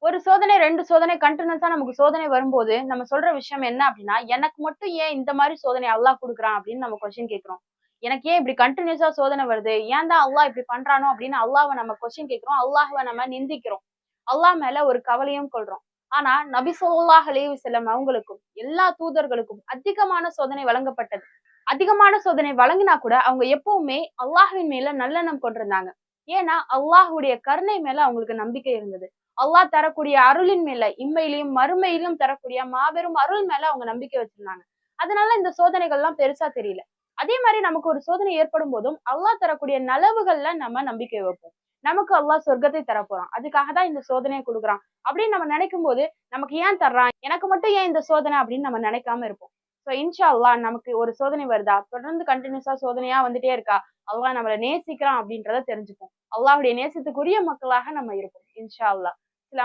ஒரு சோதனை 2 சோதனை கன்டினியூஸா நமக்கு சோதனை வரும்போது, நம்ம சொல்ற விஷயம் என்ன அப்டின்னா, எனக்கு மட்டும் ஏன் இந்த மாரி சோதனை அல்லாஹ் குடுக்குறான் அப்டின்னு நம்ம கொஸ்டின் கேட்கிறோம். எனக்கு ஏன் இப்படி கன்டினியூஸா சோதனை வருது? ஏன் தான் அல்லாஹ் இப்படி பண்றானோ அப்படின்னு அல்லாஹ்வ நம்ம கொஸ்டின் கேட்கிறோம். அல்லாஹ்வ நம்ம நிந்திக்கிறோம். அல்லாஹ் மேல ஒரு கவலையும் கொள்றோம். ஆனா நபி ஸல்லல்லாஹு அலைஹி வஸல்லம் அவங்களுக்கும், எல்லா தூதர்களுக்கும் அதிகமான சோதனை வழங்கப்பட்டது. அதிகமான சோதனை வழங்கினா கூட அவங்க எப்பவுமே அல்லாஹ்வின் மேல நல்லெண்ணம் கொண்டிருந்தாங்க. ஏன்னா அல்லாஹ்வுடைய கருணை மேல அவங்களுக்கு நம்பிக்கை இருந்தது. அல்லாஹ் தரக்கூடிய அருளின் மேல இம்மையிலும் மறுமையிலும் தரக்கூடிய மாபெரும் அருள் மேல அவங்க நம்பிக்கை வச்சிருந்தாங்க. அதனால இந்த சோதனைகள்லாம் பெருசா தெரியல. அதே மாரி நமக்கு ஒரு சோதனை ஏற்படும் போதும் அல்லாஹ் தரக்கூடிய நலவுகள்ல நம்ம நம்பிக்கை வைப்போம். நமக்கு அல்லாஹ் சொர்க்கத்தை தரப்போறான். அதுக்காக தான் இந்த சோதனைய குடுக்குறான். அப்படின்னு நம்ம நினைக்கும்போது, நமக்கு ஏன் தர்றான்? எனக்கு மட்டும் ஏன் இந்த சோதனை அப்படின்னு நம்ம நினைக்காம இருப்போம். சோ இன்ஷா அல்லாஹ் நமக்கு ஒரு சோதனை வருதா? தொடர்ந்து கன்டினியூஸா சோதனையா வந்துட்டே இருக்கா? அல்லாஹ் நம்மள நேசிக்கிறான் அப்படின்றத தெரிஞ்சுப்போம். அல்லாஹ்வுடைய நேசத்துக்குரிய மக்களாக நம்ம இருப்போம். இன்ஷா அல்லாஹ்.